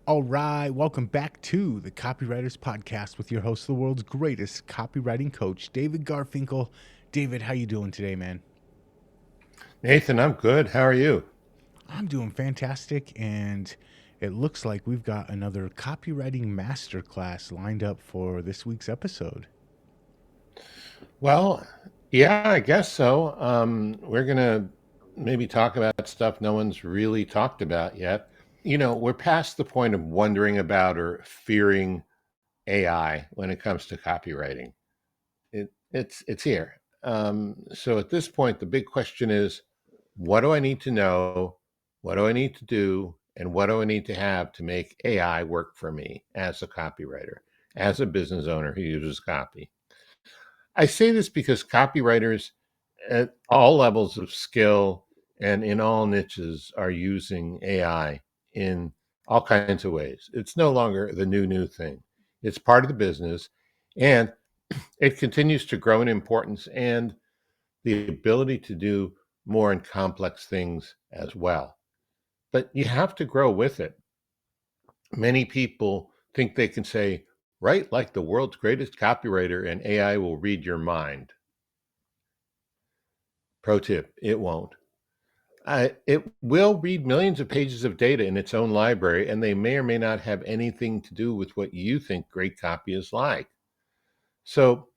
All right, welcome back to the Copywriters Podcast with your host, the world's greatest copywriting coach, David Garfinkel. David, how you doing today, man? Nathan, I'm good. How are you? I'm doing fantastic, and it looks like we've got another copywriting masterclass lined up for this week's episode. Well, yeah, I guess so. We're going to maybe talk about stuff no one's really talked about yet. We're past the point of wondering about or fearing AI when it comes to copywriting. It's here. So at this point, the big question is, what do I need to know? What do I need to do? And what do I need to have to make AI work for me as a copywriter, as a business owner who uses copy? I say this because copywriters at all levels of skill and in all niches are using AI in all kinds of ways. It's no longer the new thing. It's part of the business and it continues to grow in importance and the ability to do more and complex things as well. But you have to grow with it. Many people think they can say, write like the world's greatest copywriter and AI will read your mind. Pro tip, it won't. It will read millions of pages of data in its own library, and they may or may not have anything to do with what you think great copy is like. So,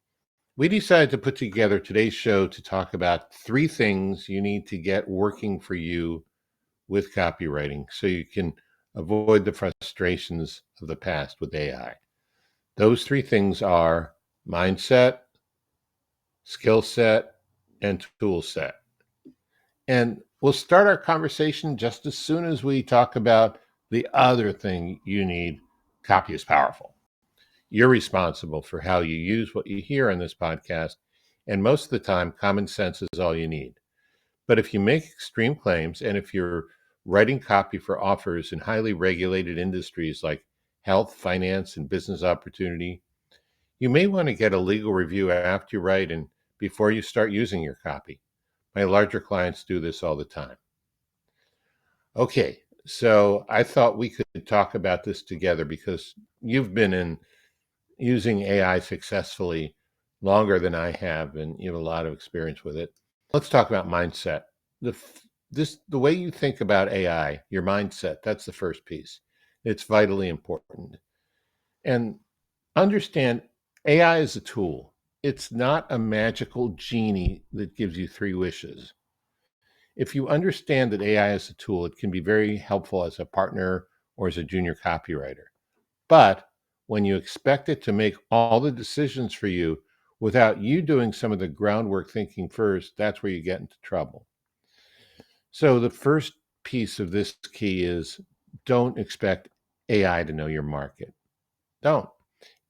we decided to put together today's show to talk about three things you need to get working for you with copywriting so you can avoid the frustrations of the past with AI. Those three things are mindset, skill set, and tool set. And we'll start our conversation just as soon as we talk about the other thing you need. Copy is powerful. You're responsible for how you use what you hear on this podcast. And most of the time, common sense is all you need. But if you make extreme claims and if you're writing copy for offers in highly regulated industries like health, finance, and business opportunity, you may want to get a legal review after you write and before you start using your copy. My larger clients do this all the time. Okay, so I thought we could talk about this together because you've been in using AI successfully longer than I have, and you have a lot of experience with it. Let's talk about mindset. The way you think about AI, your mindset, that's the first piece. It's vitally important. And understand AI is a tool. It's not a magical genie that gives you three wishes. If you understand that AI is a tool, it can be very helpful as a partner or as a junior copywriter. But when you expect it to make all the decisions for you without you doing some of the groundwork thinking first, that's where you get into trouble. So the first piece of this key is don't expect AI to know your market. Don't.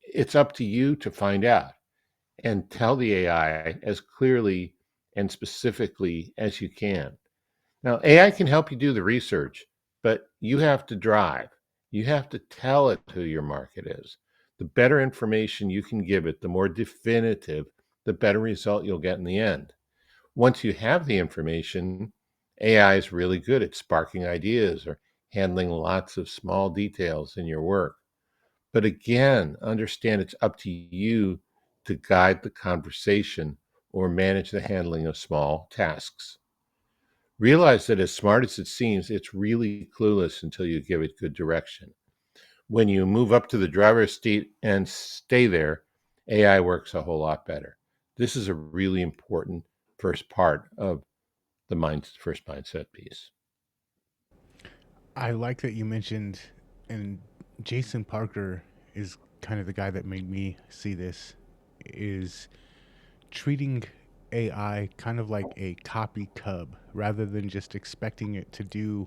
It's up to you to find out and tell the AI as clearly and specifically as you can. Now, AI can help you do the research, but you have to drive. You have to tell it who your market is. The better information you can give it, the more definitive, the better result you'll get in the end. Once you have the information, AI is really good at sparking ideas or handling lots of small details in your work. But again, understand it's up to you to guide the conversation or manage the handling of small tasks. Realize that as smart as it seems, it's really clueless until you give it good direction. When you move up to the driver's seat and stay there, AI works a whole lot better. This is a really important first part of the first mindset piece. I like that you mentioned, and Jason Parker is kind of the guy that made me see this, is treating AI kind of like a copy cub rather than just expecting it to do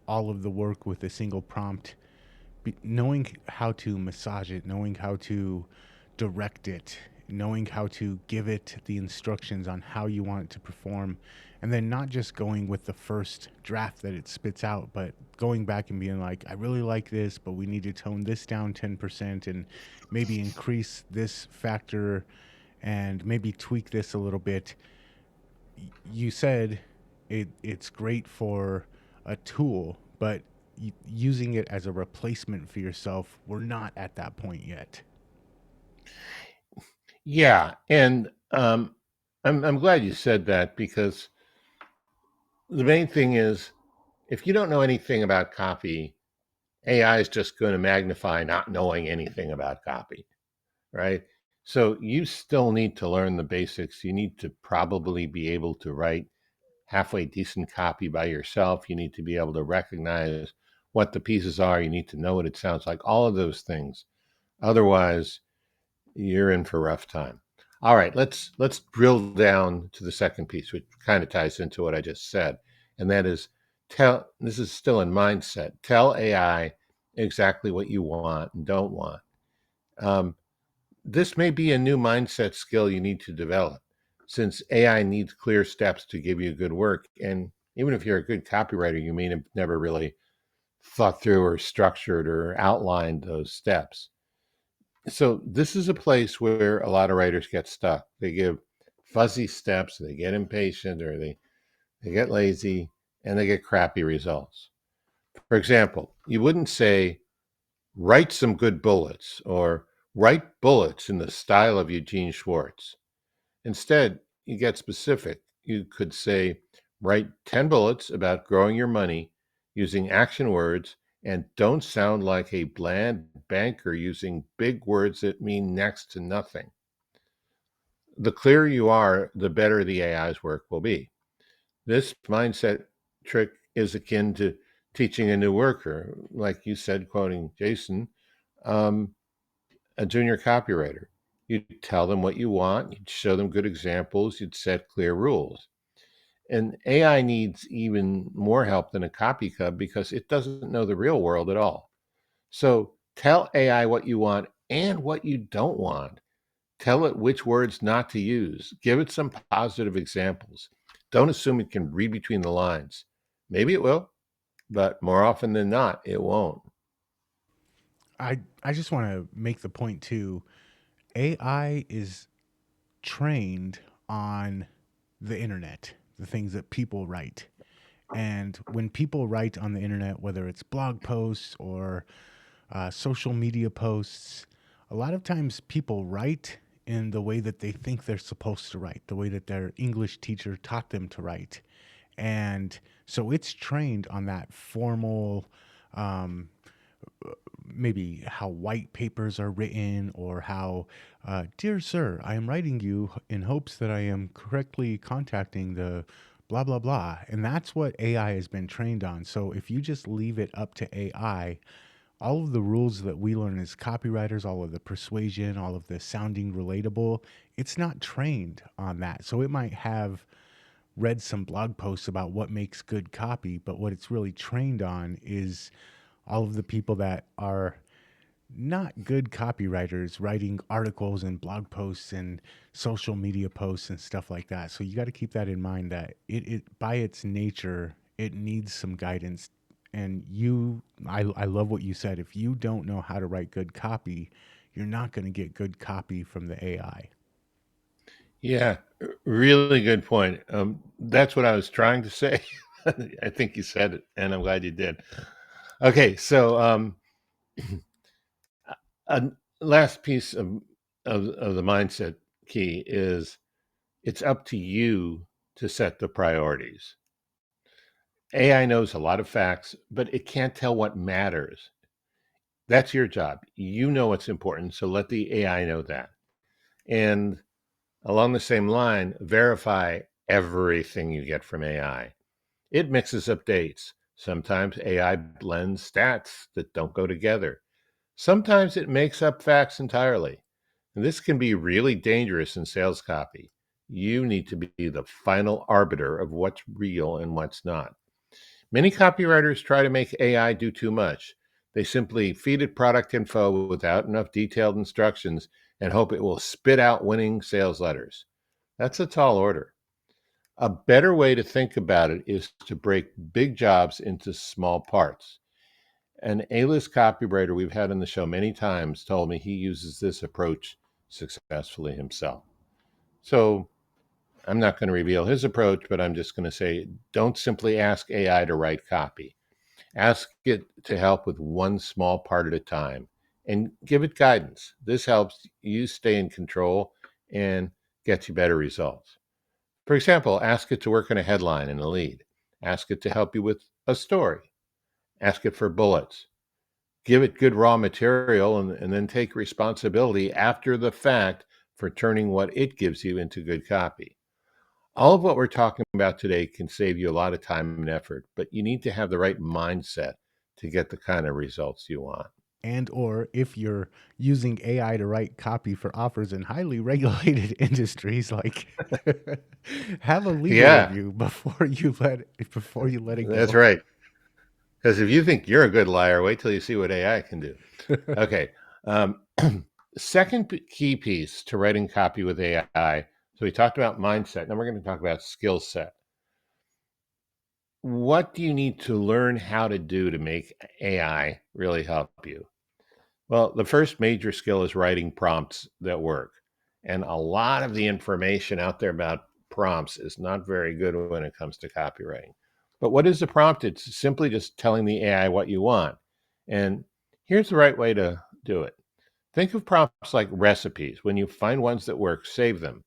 all of the work with a single prompt. Knowing how to massage it, knowing how to direct it, knowing how to give it the instructions on how you want it to perform, and then not just going with the first draft that it spits out, but going back and being like, I really like this, but we need to tone this down 10% and maybe increase this factor and maybe tweak this a little bit. You said it's great for a tool, but using it as a replacement for yourself, we're not at that point yet. Yeah, and I'm glad you said that because the main thing is if you don't know anything about copy, AI is just going to magnify not knowing anything about copy, right? So you still need to learn the basics. You need to probably be able to write halfway decent copy by yourself. You need to be able to recognize what the pieces are. You need to know what it sounds like, all of those things. Otherwise, you're in for a rough time. All right, let's drill down to the second piece, which kind of ties into what I just said, and that is tell. This is still in mindset. Tell AI exactly what you want and don't want. Um, this may be a new mindset skill you need to develop, since AI needs clear steps to give you good work. And even if you're a good copywriter, you may have never really thought through or structured or outlined those steps. So this is a place where a lot of writers get stuck. They give fuzzy steps, they get impatient, or they get lazy, and they get crappy results. For example, you wouldn't say, write some good bullets or write bullets in the style of Eugene Schwartz. Instead, you get specific. You could say, write 10 bullets about growing your money using action words and don't sound like a bland banker using big words that mean next to nothing. The clearer you are, the better the AI's work will be. This mindset trick is akin to teaching a new worker, like you said, quoting Jason, um, a junior copywriter. You'd tell them what you want, you'd show them good examples, you'd set clear rules. And AI needs even more help than a copy cub because it doesn't know the real world at all. So tell AI what you want and what you don't want. Tell it which words not to use. Give it some positive examples. Don't assume it can read between the lines. Maybe it will, but more often than not, it won't. I just want to make the point too. AI is trained on the internet, the things that people write. And when people write on the internet, whether it's blog posts or social media posts, a lot of times people write in the way that they think they're supposed to write, the way that their English teacher taught them to write. And so it's trained on that formal, um, maybe how white papers are written or how, dear sir, I am writing you in hopes that I am correctly contacting the blah, blah, blah. And that's what AI has been trained on. So if you just leave it up to AI, all of the rules that we learn as copywriters, all of the persuasion, all of the sounding relatable, it's not trained on that. So it might have read some blog posts about what makes good copy, but what it's really trained on is all of the people that are not good copywriters writing articles and blog posts and social media posts and stuff like that. So you got to keep that in mind that it by its nature, it needs some guidance. And I love what you said. If you don't know how to write good copy, you're not going to get good copy from the AI. Yeah, really good point. That's what I was trying to say. I think you said it, and I'm glad you did. Okay, so a last piece of the mindset key is it's up to you to set the priorities. AI knows a lot of facts, but it can't tell what matters. That's your job. You know what's important, so let the AI know that. And along the same line, verify everything you get from AI. It mixes up dates. Sometimes AI blends stats that don't go together. Sometimes it makes up facts entirely. And this can be really dangerous in sales copy. You need to be the final arbiter of what's real and what's not. Many copywriters try to make AI do too much. They simply feed it product info without enough detailed instructions and hope it will spit out winning sales letters. That's a tall order. A better way to think about it is to break big jobs into small parts. An A-list copywriter we've had on the show many times told me he uses this approach successfully himself. So I'm not going to reveal his approach, but I'm just going to say don't simply ask AI to write copy. Ask it to help with one small part at a time and give it guidance. This helps you stay in control and gets you better results. For example, ask it to work on a headline and a lead. Ask it to help you with a story. Ask it for bullets. Give it good raw material and then take responsibility after the fact for turning what it gives you into good copy. All of what we're talking about today can save you a lot of time and effort, but you need to have the right mindset to get the kind of results you want. And or if you're using AI to write copy for offers in highly regulated industries, like have a legal Yeah, review before you let it that's go. right. Because if you think you're a good liar, wait till you see what AI can do. Okay. Um, second key piece to writing copy with AI. So we talked about mindset. Now we're going to talk about skill set. What do you need to learn how to do to make AI really help you? Well, the first major skill is writing prompts that work. And a lot of the information out there about prompts is not very good when it comes to copywriting. But what is a prompt? It's simply just telling the AI what you want. And here's the right way to do it. Think of prompts like recipes. When you find ones that work, save them.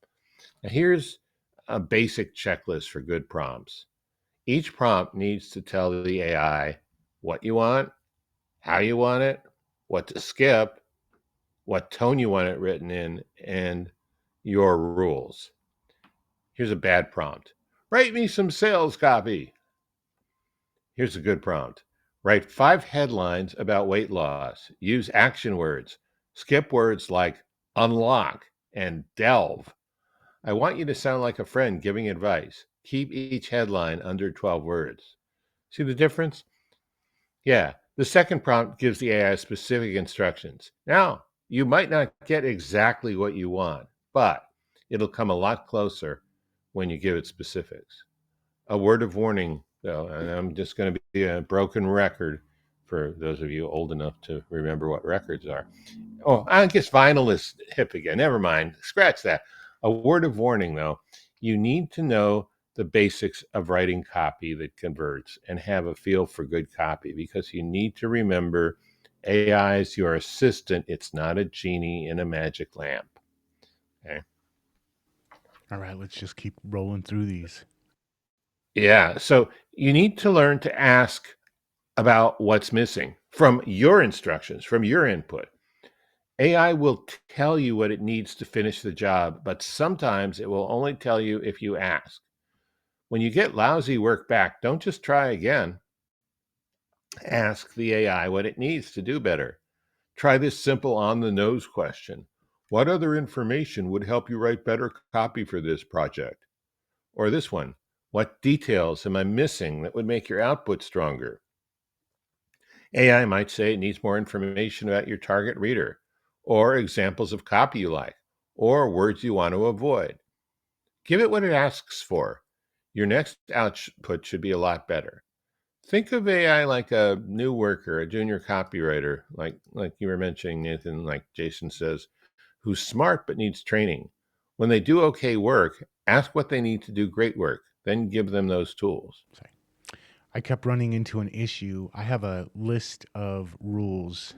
Now, here's a basic checklist for good prompts. Each prompt needs to tell the AI what you want, how you want it, what to skip, what tone you want it written in, and your rules. Here's a bad prompt. Write me some sales copy. Here's a good prompt. Write 5 headlines about weight loss. Use action words. Skip words like unlock and delve. I want you to sound like a friend giving advice. Keep each headline under 12 words. See the difference? Yeah. The second prompt gives the AI specific instructions. Now, you might not get exactly what you want, but it'll come a lot closer when you give it specifics. A word of warning, though, and I'm just going to be a broken record for those of you old enough to remember what records are. Oh, I guess vinyl is hip again. Never mind. Scratch that. A word of warning, though. You need to know the basics of writing copy that converts and have a feel for good copy because you need to remember AI is your assistant. It's not a genie in a magic lamp. Okay. All right, let's just keep rolling through these. Yeah. So you need to learn to ask about what's missing from your instructions, from your input. AI will tell you what it needs to finish the job, but sometimes it will only tell you if you ask. When you get lousy work back, don't just try again. Ask the AI what it needs to do better. Try this simple on the nose question. What other information would help you write better copy for this project? Or this one, what details am I missing that would make your output stronger? AI might say it needs more information about your target reader, or examples of copy you like, or words you want to avoid. Give it what it asks for. Your next output should be a lot better. Think of AI like a new worker, a junior copywriter, like you were mentioning, Nathan, like Jason says, who's smart but needs training. When they do okay work, ask what they need to do great work, then give them those tools. Sorry. I kept running into an issue. I have a list of rules,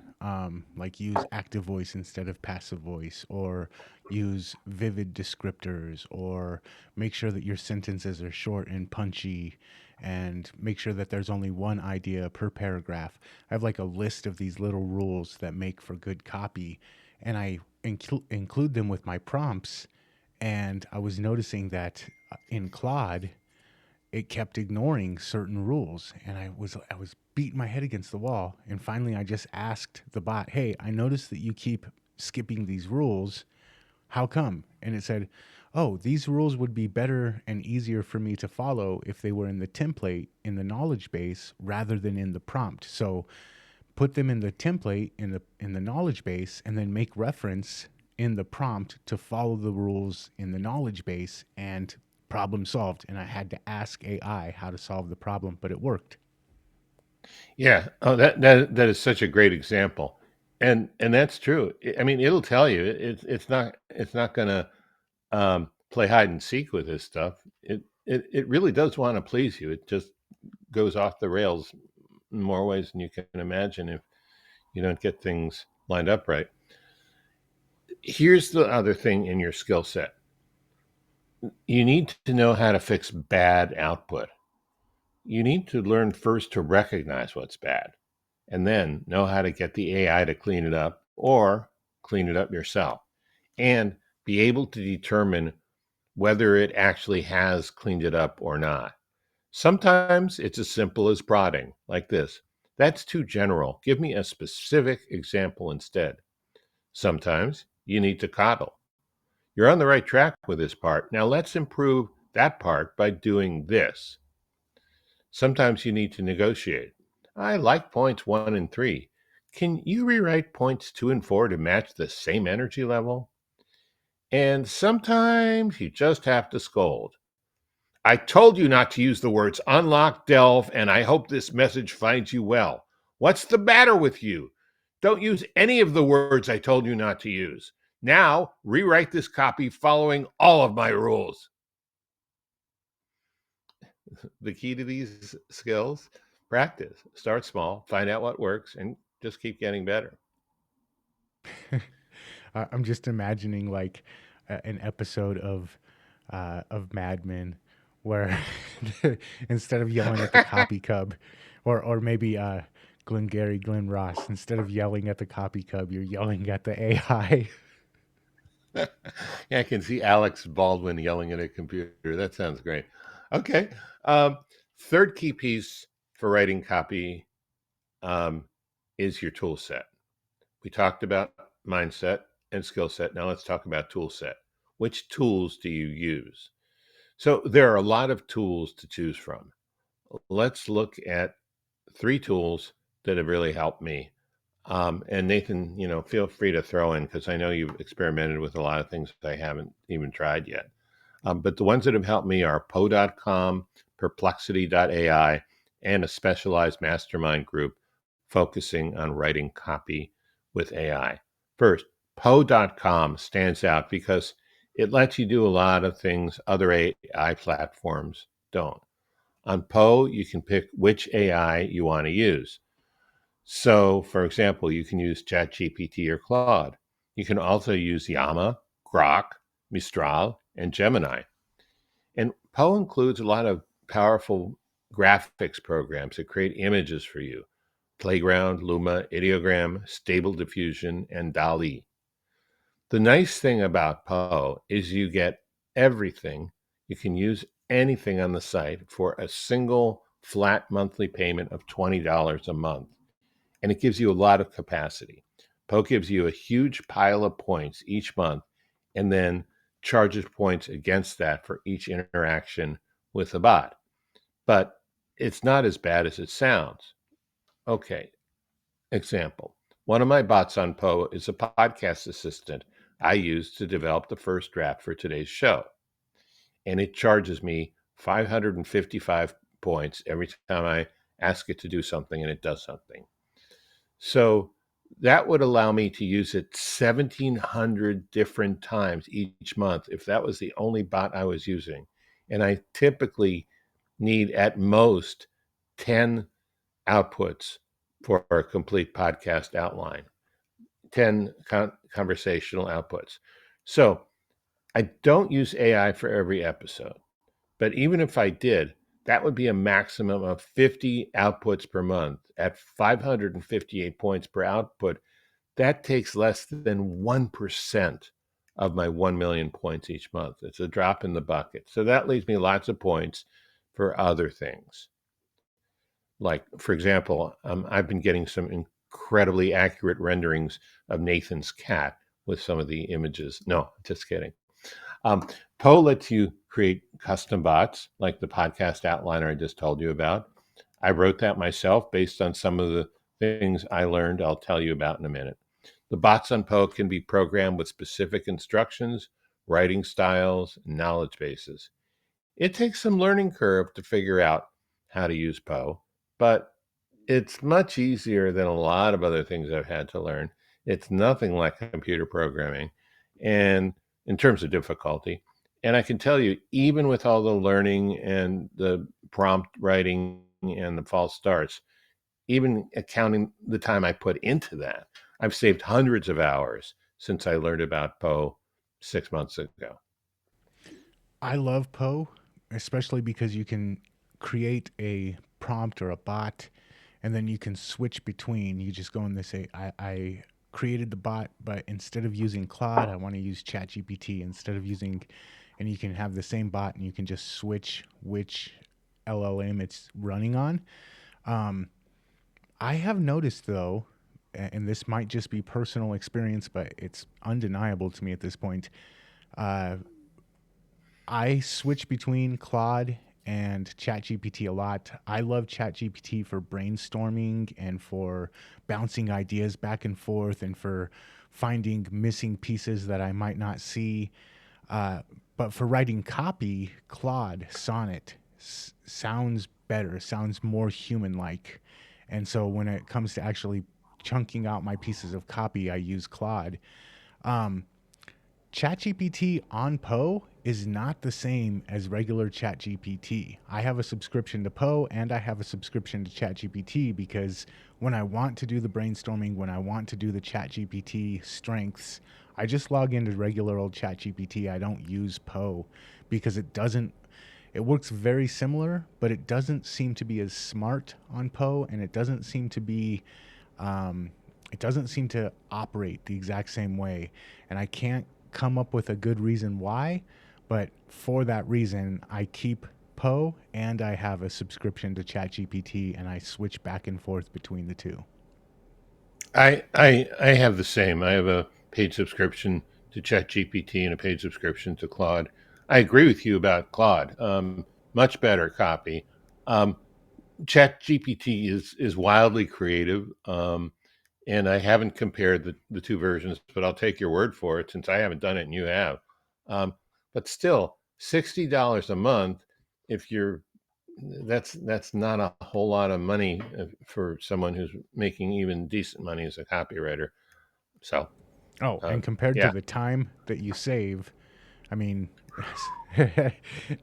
like use active voice instead of passive voice, or use vivid descriptors, or make sure that your sentences are short and punchy, and make sure that there's only one idea per paragraph. I have like a list of these little rules that make for good copy, and I include them with my prompts. And I was noticing that in Claude, it kept ignoring certain rules, and I was beating my head against the wall. And finally I just asked the bot, hey, I noticed that you keep skipping these rules. How come? And it said, oh, these rules would be better and easier for me to follow if they were in the template in the knowledge base rather than in the prompt. So put them in the template in the knowledge base, and then make reference in the prompt to follow the rules in the knowledge base, and problem solved. And I had to ask AI how to solve the problem, but it worked. Yeah. Oh, that is such a great example, and that's true. I mean, it'll tell you it's not going to play hide and seek with this stuff. It really does want to please you. It just goes off the rails in more ways than you can imagine if you don't get things lined up right. Here's the other thing in your skill set: you need to know how to fix bad output. You need to learn first to recognize what's bad and then know how to get the AI to clean it up or clean it up yourself, and be able to determine whether it actually has cleaned it up or not. Sometimes it's as simple as prodding, like this: "That's too general. Give me a specific example instead." Sometimes you need to coddle: "You're on the right track with this part. Now let's improve that part by doing this." Sometimes you need to negotiate: "I like points 1 and 3. Can you rewrite points 2 and 4 to match the same energy level?" And sometimes you just have to scold: "I told you not to use the words unlock, delve, and I hope this message finds you well. What's the matter with you? Don't use any of the words I told you not to use. Now rewrite this copy following all of my rules." The key to these skills: practice. Start small, find out what works, and just keep getting better. I'm just imagining like an episode of Mad Men where instead of yelling at the copy cub, or maybe Glenn Ross, instead of yelling at the copy cub, you're yelling at the AI. Yeah, I can see Alex Baldwin yelling at a computer. That sounds great. Okay. Um, Third key piece for writing copy um, is your tool set. We talked about mindset and skill set. Now let's talk about tool set. Which tools do you use? So there are a lot of tools to choose from. Let's look at 3 tools that have really helped me. And Nathan, feel free to throw in, because I know you've experimented with a lot of things that I haven't even tried yet. But the ones that have helped me are Poe.com, Perplexity.ai, and a specialized mastermind group focusing on writing copy with AI. First, Poe.com stands out because it lets you do a lot of things other AI platforms don't. On Poe, you can pick which AI you want to use. So, for example, you can use ChatGPT or Claude. You can also use Llama, Grok, Mistral, and Gemini. And Poe includes a lot of powerful graphics programs that create images for you: Playground, Luma, Ideogram, Stable Diffusion, and DALL-E. The nice thing about Poe is you get everything. You can use anything on the site for a single flat monthly payment of $20 a month, and it gives you a lot of capacity. Poe gives you a huge pile of points each month and then charges points against that for each interaction with a bot. But it's not as bad as it sounds. Okay, example. One of my bots on Poe is a podcast assistant I use to develop the first draft for today's show. And it charges me 555 points every time I ask it to do something and it does something. So that would allow me to use it 1,700 different times each month if that was the only bot I was using. And I typically need at most 10 outputs for a complete podcast outline, 10 conversational outputs. So I don't use AI for every episode, but even if I did, that would be a maximum of 50 outputs per month at 558 points per output. That takes less than 1% of my 1 million points each month. It's a drop in the bucket. So that leaves me lots of points for other things. Like, for example, I've been getting some incredibly accurate renderings of Nathan's cat with some of the images. No, just kidding. Um, Poe lets you create custom bots like the podcast outliner I just told you about. I wrote that myself based on some of the things I learned I'll tell you about in a minute. The bots on Poe can be programmed with specific instructions, writing styles, and knowledge bases. It takes some learning curve to figure out how to use Poe, but it's much easier than a lot of other things I've had to learn. It's nothing like computer programming, and in terms of difficulty. And I can tell you, even with all the learning and the prompt writing and the false starts, even accounting the time I put into that. I've saved hundreds of hours since I learned about Poe 6 months ago. I love Poe, especially because you can create a prompt or a bot, and then you can switch between. You just go in and say, I created the bot, but instead of using Claude, I want to use ChatGPT. Instead of using, and you can have the same bot, and you can just switch which LLM it's running on. Um, I have noticed though, and this might just be personal experience, but it's undeniable to me at this point. Uh, I switch between Claude and ChatGPT a lot. I love ChatGPT for brainstorming and for bouncing ideas back and forth and for finding missing pieces that I might not see. But for writing copy, Claude Sonnet sounds better, sounds more human like. And so when it comes to actually chunking out my pieces of copy, I use Claude. Um, ChatGPT on Poe is not the same as regular ChatGPT. I have a subscription to Poe and I have a subscription to ChatGPT because when I want to do the brainstorming, when I want to do the ChatGPT strengths, I just log into regular old ChatGPT. I don't use Poe because it works very similar, but it doesn't seem to be as smart on Poe, and um, it doesn't seem to operate the exact same way. And I can't come up with a good reason why, but for that reason, I keep Poe and I have a subscription to ChatGPT, and I switch back and forth between the two. I have the same. I have a paid subscription to ChatGPT and a paid subscription to Claude. I agree with you about Claude. Much better copy. Um, ChatGPT is wildly creative, and I haven't compared the two versions, but I'll take your word for it since I haven't done it and you have. Um, but still, $60 a month. If you're that's not a whole lot of money for someone who's making even decent money as a copywriter. So, Oh, and compared to yeah, the time that you save, I mean,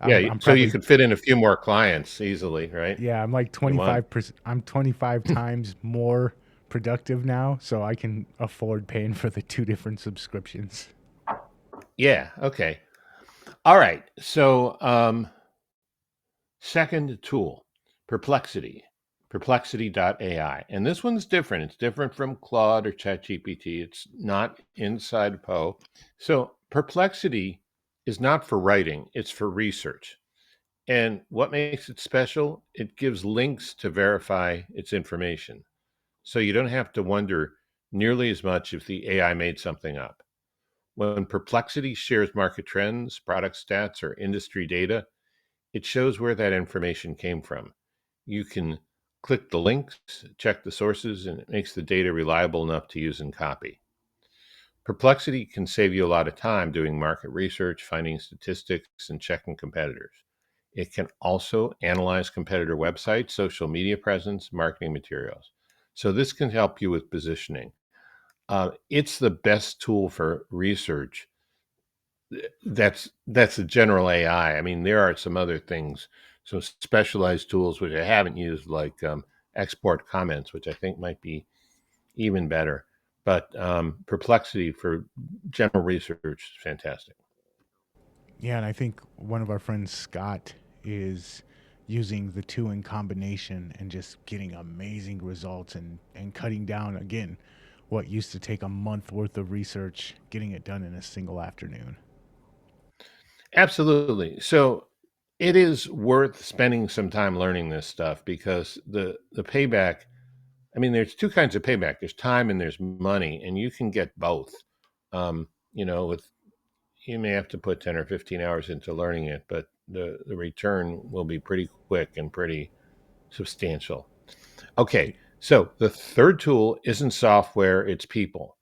yeah. I'm So you probably could fit in a few more clients easily, right? yeah, I'm like If you want. 25%. I'm 25 times more productive now, so I can afford paying for the two different subscriptions. Yeah. Okay. All right. So, second tool, Perplexity, perplexity.ai. And this one's different. It's different from Claude or ChatGPT. It's not inside Poe. So Perplexity is not for writing, it's for research. And what makes it special? It gives links to verify its information. So you don't have to wonder nearly as much if the AI made something up. When Perplexity shares market trends, product stats, or industry data, it shows where that information came from. You can click the links, check the sources, and it makes the data reliable enough to use in copy. Perplexity can save you a lot of time doing market research, finding statistics, and checking competitors. It can also analyze competitor websites, social media presence, marketing materials. So this can help you with positioning. It's the best tool for research. That's a general AI. I mean, there are some other things, some specialized tools which I haven't used, like export comments, which I think might be even better. But Perplexity for general research is fantastic. Yeah, and I think one of our friends, Scott, is using the two in combination and just getting amazing results and cutting down again what used to take a month worth of research, getting it done in a single afternoon. Absolutely. So it is worth spending some time learning this stuff because the payback. I mean, there's two kinds of payback. There's time and there's money, and you can get both. With you may have to put 10 or 15 hours into learning it, but the return will be pretty quick and pretty substantial. Okay, so the third tool isn't software, it's people.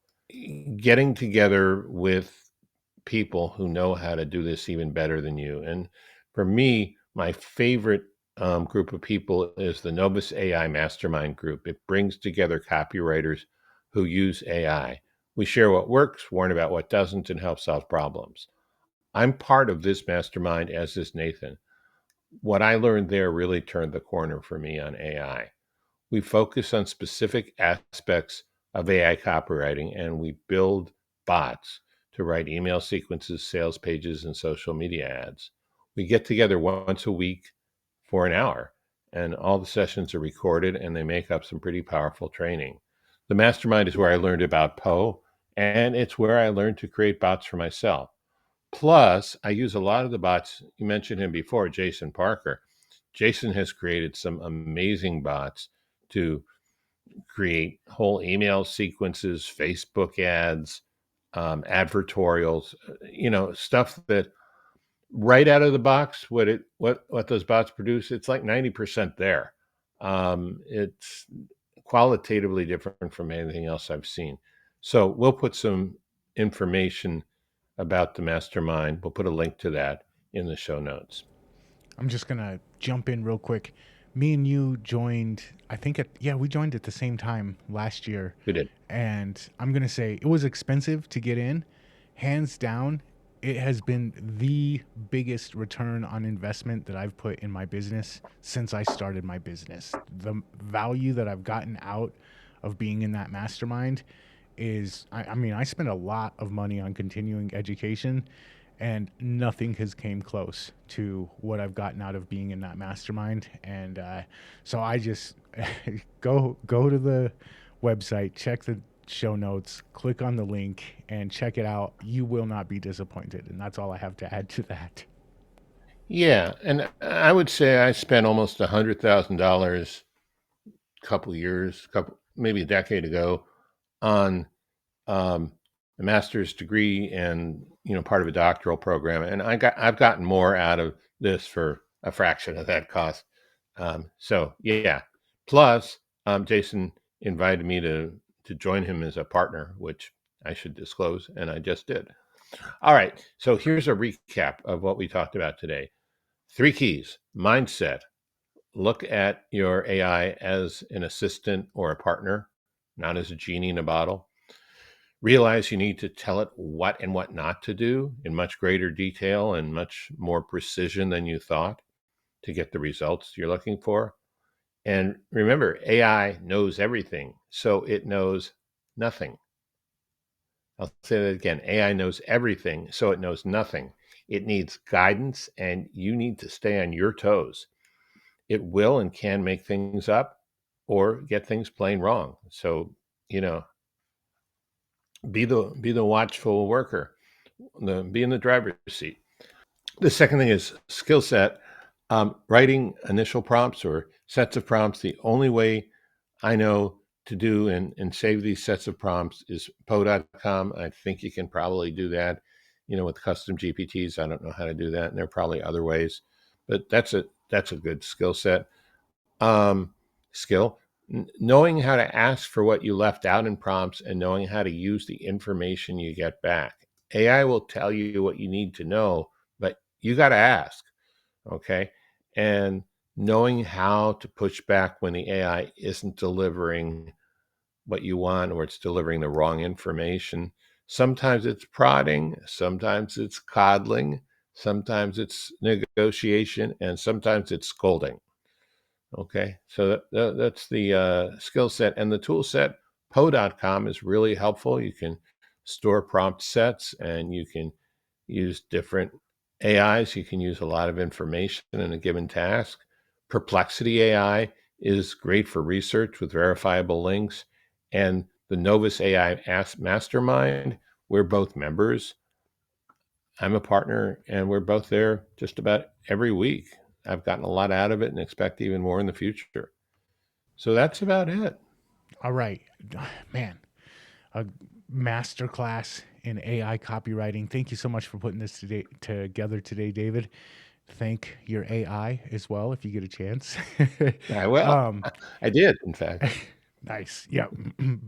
Getting together with people who know how to do this even better than you. And for me, my favorite group of people is the Nobis AI Mastermind group. It brings together copywriters who use AI. We share what works, warn about what doesn't, and help solve problems. I'm part of this mastermind, as is Nathan. What I learned there really turned the corner for me on AI. We focus on specific aspects of AI copywriting, and we build bots to write email sequences, sales pages, and social media ads. We get together once a week for an hour, and all the sessions are recorded and they make up some pretty powerful training. The mastermind is where I learned about Poe, and it's where I learned to create bots for myself. Plus, I use a lot of the bots. You mentioned him before, Jason Parker. Jason has created some amazing bots to create whole email sequences, Facebook ads, advertorials, stuff that right out of the box, what those bots produce, it's like 90% there. It's qualitatively different from anything else I've seen. So we'll put some information about the mastermind. We'll put a link to that in the show notes. I'm just gonna jump in real quick. Me and you joined, I think we joined at the same time last year. We did. And I'm gonna say it was expensive to get in. Hands down, it has been the biggest return on investment that I've put in my business since I started my business. The value that I've gotten out of being in that mastermind is, I mean, I spent a lot of money on continuing education, and nothing has came close to what I've gotten out of being in that mastermind. And so I just go to the website, check the show notes, click on the link, and check it out. You will not be disappointed. And that's all I have to add to that. Yeah, and I would say I spent almost $100,000 a couple years, couple maybe a decade ago, on um, a master's degree and part of a doctoral program, and I've gotten more out of this for a fraction of that cost. So yeah, plus Jason invited me to join him as a partner, which I should disclose, and I just did. All right, so here's a recap of what we talked about today. 3 keys: mindset. Look at your AI as an assistant or a partner, not as a genie in a bottle. Realize you need to tell it what and what not to do in much greater detail and much more precision than you thought to get the results you're looking for. And remember, AI knows everything, so it knows nothing. I'll say that again. AI knows everything, so it knows nothing. It needs guidance, and you need to stay on your toes. It will and can make things up or get things plain wrong. So, you know, be the watchful worker, be in the driver's seat. The second thing is skill set. Writing initial prompts or sets of prompts. The only way I know to do and save these sets of prompts is Poe.com. I think you can probably do that, with custom GPTs. I don't know how to do that, and there are probably other ways, but that's a good skill set. Um, skill. Knowing how to ask for what you left out in prompts and knowing how to use the information you get back. AI will tell you what you need to know, but you got to ask. Okay. And knowing how to push back when the AI isn't delivering what you want or it's delivering the wrong information. Sometimes it's prodding, sometimes it's coddling, sometimes it's negotiation, and sometimes it's scolding. Okay. So that's the skill set. And the tool set. Poe.com is really helpful. You can store prompt sets and you can use different AIs. You can use a lot of information in a given task. Perplexity AI is great for research with verifiable links. And the Nobis AI Mastermind, we're both members. I'm a partner, and we're both there just about every week. I've gotten a lot out of it and expect even more in the future. So that's about it. All right, man, a masterclass in AI copywriting. Thank you so much for putting this together today, David. Thank your AI as well if you get a chance. I will. um, I did, in fact. nice. Yeah.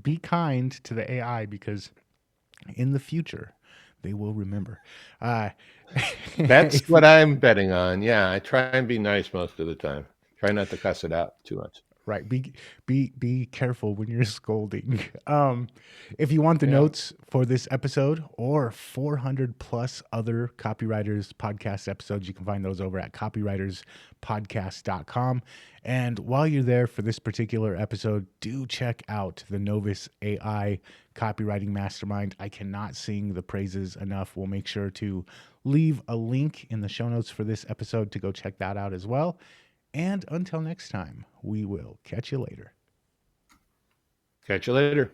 Be kind to the AI because in the future they will remember. Uh, That's if what I'm betting on. Yeah, I try and be nice most of the time. Try not to cuss it out too much. Right. Be careful when you're scolding. If you want the Yeah. notes for this episode or 400 plus other copywriters podcast episodes, you can find those over at copywriterspodcast.com. And while you're there for this particular episode, do check out the Nobis AI Copywriting Mastermind. I cannot sing the praises enough. We'll make sure to leave a link in the show notes for this episode to go check that out as well. And until next time, we will catch you later. Catch you later.